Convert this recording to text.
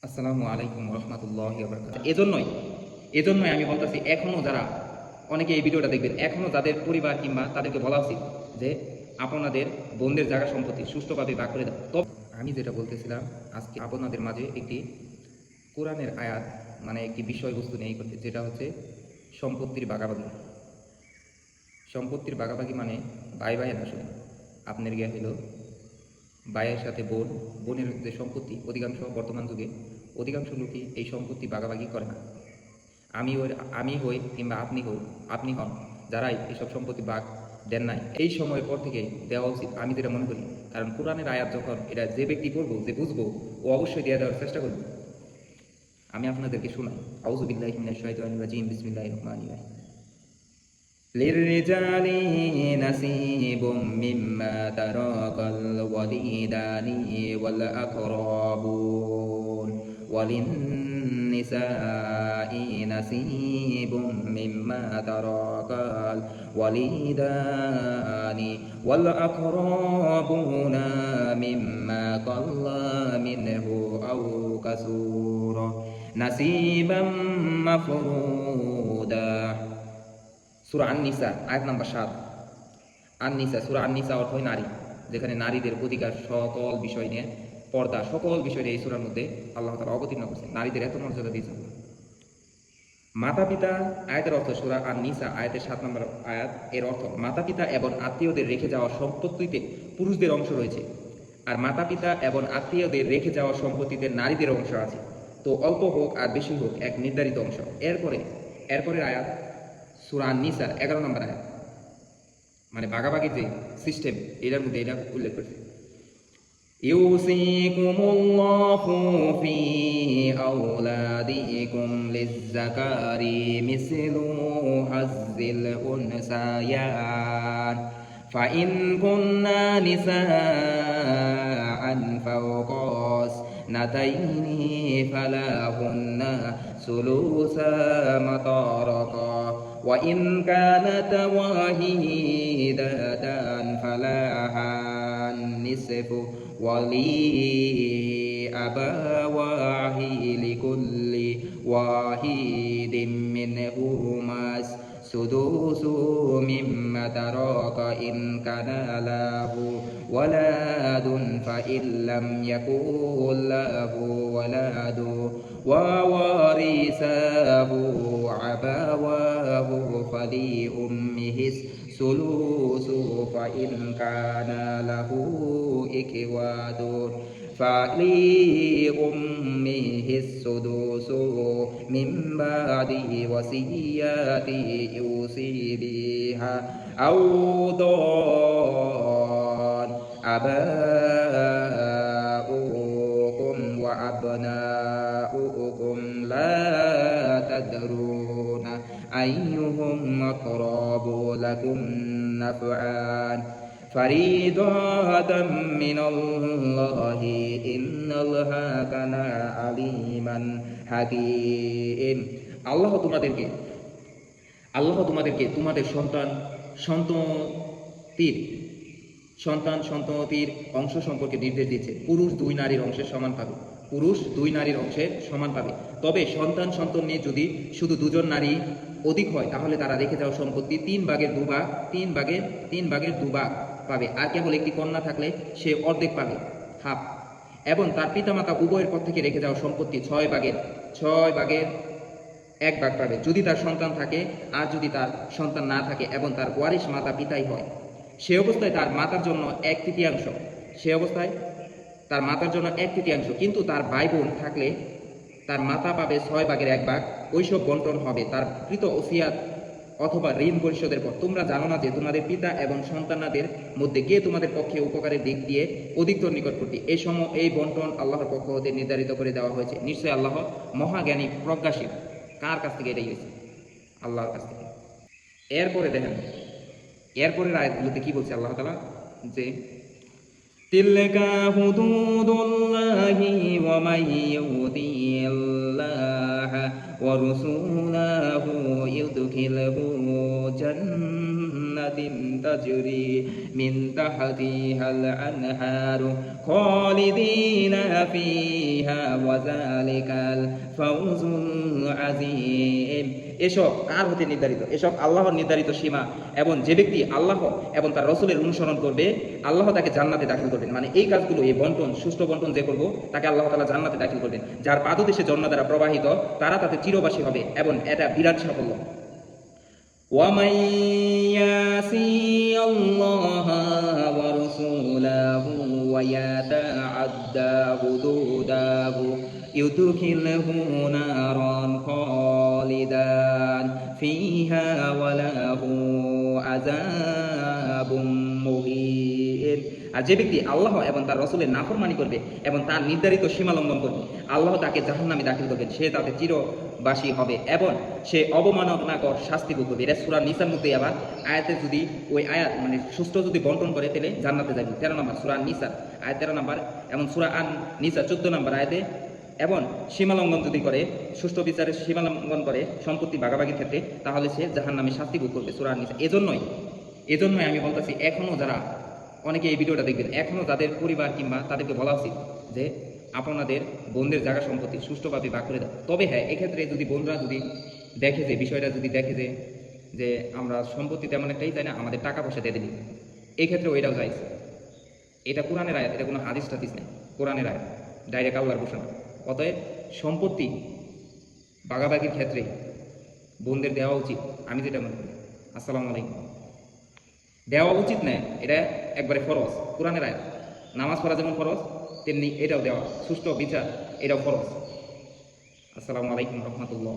আসসালামু আলাইকুম রহমতুল্লাহি ওয়া বারাকাতুহু। এজন্যই আমি বলতেছি, এখনো যারা অনেকে এই ভিডিওটা দেখবেন, এখনো যাদের পরিবার কিংবা তাদেরকে বলা উচিত যে আপনাদের বোনদের জায়গা সম্পত্তি সুষ্ঠুভাবে ভাগ করে দাও। তবে আমি যেটা বলতেছিলাম, আজকে আপনাদের মাঝে একটি কোরআনের আয়াত, মানে একটি বিষয়বস্তু নিয়ে করতে, যেটা হচ্ছে সম্পত্তির ভাগাভাগি। সম্পত্তির ভাগাভাগি মানে ভাই ভাইয়ের আসলে আপনার গিয়ে হলো ভাইয়ের সাথে বোনের যে সম্পত্তি, অধিকাংশ বর্তমান যুগে অধিকাংশ লোকই এই সম্পত্তি ভাগাভাগি করে না। আমি হই কিংবা আপনি হন, যারাই এসব সম্পত্তি ভাগ দেন নাই, এই সময়ের পর থেকে দেওয়া উচিত, আমি যেটা মনে করি। কারণ কোরআনের আয়াত যখন এটা যে ব্যক্তি পড়বো, যে বুঝবো, ও অবশ্যই দিয়ে দেওয়ার চেষ্টা করবো। আমি আপনাদেরকে শোনাই। আউযু বিল্লাহি মিনাশ শাইতানির রাজিম, বিসমিল্লাহির রহমানির রহিম। للرجال نصيب مما ترك الوالدان والأقربون وللنساء نصيب مما ترك الوالدان والأقربون مما قل منه أو كثر نصيبا مفروضا। সূরা আন-নিসা আয়াত নাম্বার 7। আন-নিসা, সূরা আন-নিসা অর্থ হয় নারী, যেখানে নারীদের অধিকার, সকল বিষয় নিয়ে, পর্দা, সকল বিষয় নিয়ে এই সূরার মধ্যে আল্লাহ তাআলা অবতীর্ণ করেছেন। নারীদের এত মর্যাদা দিয়েছেন। মাতা পিতা আয়াতের অর্থ, সূরা আন-নিসা আয়াতের 7 নম্বর আয়াত, এর অর্থ মাতা পিতা এবং আত্মীয়দের রেখে যাওয়া সম্পত্তিতে পুরুষদের অংশ রয়েছে, আর মাতা পিতা এবং আত্মীয়দের রেখে যাওয়া সম্পত্তিতে নারীদের অংশ আছে। তো অল্প হোক আর বেশি হোক, এক নির্ধারিত অংশ। এরপরের আয়াত সূরা আন-নিসার 11 নম্বর আয়াত, মানে ভাগাভাগির যে সিস্টেম, এটার মধ্যে এটা উল্লেখ করেছে। ইউসিকুমুল্লাহু ফি আওলাদিকুম লিয-যাকারি মিসলু হাজ্জিল উনসায়ান ফাইন কুননা নিসাআন ফাওকা নাতাইনি ফালাহুন্না সুলুসা মা তারাকা وإن كانت واحدة فلها النصف ولأبواه لكل واحد منهما السدس مما ترك إن كان له ولد فإن لم يكن له ولد وورثه أبواه فلأمه الثلث فإن كان له إخوة فلأمه السدس من بعد وصية يوصي بها أو دين آباؤكم وأبناؤكم لا تدرون أيهم أقرب لكم نفعا فريضة من الله إن الله كان عليما حكيم। আল্লাহ তোমাদেরকে তোমাদের সন্ততির অংশ সম্পর্কে নির্দেশ দিয়েছে। পুরুষ দুই নারীর অংশের সমান পাবে। তবে সন্তান নিয়ে যদি শুধু দুজন নারী অধিক হয়, তাহলে তারা রেখে যাওয়া সম্পত্তি তিন ভাগের দুভাগ পাবে। আর কেবল একটি কন্যা থাকলে সে অর্ধেক পাবে, হাফ। এবং তার পিতামাতা উভয়ের পর থেকে রেখে যাওয়া সম্পত্তি 6 ভাগের 1 ভাগ পাবে, যদি তার সন্তান থাকে। আর যদি তার সন্তান না থাকে এবং তার ওয়ারিশ মাতা পিতাই হয়, সে অবস্থায় তার মাতার জন্য 1/3। কিন্তু তার ভাই বোন থাকলে তার মাতা পাবে 6 ভাগের 1 ভাগ। ওইসব বন্টন হবে তার কৃত ওসিয়াত অথবা ঋণ পরিশোধের পর। তোমরা জানো না যে তোমাদের পিতা এবং সন্তানাদের মধ্যে কে তোমাদের পক্ষে উপকারের দিক দিয়ে অধিকতর নিকটবর্তী? এই বন্টন আল্লাহর পক্ষ হতে নির্ধারিত করে দেওয়া হয়েছে। নিশ্চয়ই আল্লাহ মহাজ্ঞানী, প্রজ্ঞাশীল। কার কাছ থেকে এটাই হয়েছে? আল্লাহর কাছ থেকে। এরপরে দেখেন, এরপরের আয়াতগুলোতে কি বলছে আল্লাহ তাআলা, যে তিলকা হুদুদুল্লাহি ওয়া মান ইউতিল্লাহ ورسوله يدخله جنة تجري من تحتها الأنهار خالدين فيها وذلك الفوز العظيم। এসব কার হতে নির্ধারিত? এসব আল্লাহর নির্ধারিত সীমা, এবং যে ব্যক্তি আল্লাহ এবং তার রসুলের অনুসরণ করবে আল্লাহ তাকে জান্নাতে দাখিল করবেন। মানে এই কাজগুলো, এই বন্টন, সুষ্ঠু বন্টন যে করবো তাকে আল্লাহ তাআলা জান্নাতে দাখিল করবেন। যার পাদদেশে ঝর্ণা দ্বারা প্রবাহিত তারা তাতে চিরবাসী হবে, এবং এটা বিরাট সাফল্য। ومن يعص الله ورسوله ويتعدى حدوده يدخله نارا خالدا فيها وله عذاب مهين। আর যে ব্যক্তি আল্লাহ এবং তার রসুলের নাফরমানি করবে এবং তার নির্ধারিত সীমা লঙ্ঘন করবে আল্লাহ তাকে জাহান্নামে দাখিল করবেন, সে তাতে চিরবাসী হবে এবং সে অবমাননাকর শাস্তি ভোগ করবে। এটা সূরা নিসার মধ্যে আবার আয়াতে যদি ওই আয়াত মানে সুষ্ঠু যদি বন্টন করে তাহলে জান্নাতে যাবে। 13 নম্বর সূরা নিসার আয়াত 13 নম্বর, এবং সূরা আন নিসা 14 নম্বর আয়াতে। এবং সীমালঙ্ঘন যদি করে, সুষ্ঠু বিচারের সীমালঙ্ঘন করে সম্পত্তি ভাগাভাগির ক্ষেত্রে, তাহলে সে জাহান্নামে শাস্তি ভোগ করবে। সূরা নিসা। এজন্যই আমি বলতেছি, এখনো যারা অনেকে এই ভিডিওটা দেখবেন, এখনো যাদের পরিবার কিংবা তাদেরকে বলা উচিত যে আপনাদের বোনদের জায়গা সম্পত্তি সুষ্ঠুভাবে ভাগ করে দাও। তবে হ্যাঁ, এক্ষেত্রে যদি বোনরা যদি দেখে যে বিষয়টা যদি দেখে যে আমরা সম্পত্তি তেমন একটাই চাই না, আমাদের টাকা পয়সা দিয়ে দিবি, এই ক্ষেত্রে ওইটাও যাইছে। এটা কোরআনের আয়াত, এটা কোনো হাদিস টাদিস নেই, কোরআনের আয়াত, ডাইরেক্ট আল্লাহর ঘোষণা। অতএব সম্পত্তি ভাগাভাগির ক্ষেত্রে বোনদের দেওয়া উচিত, আমি যেটা মনে করি। আসসালামু আলাইকুম। দেওয়া উচিত নয়, এটা একবারে ফরজ, কোরআনের আয়াত। নামাজ পড়া যেমন ফরজ, তেমনি এটাও দেওয়া, সুষ্ঠু বিচার এটাও ফরজ। আসসালামু আলাইকুম রহমতুল্লাহ।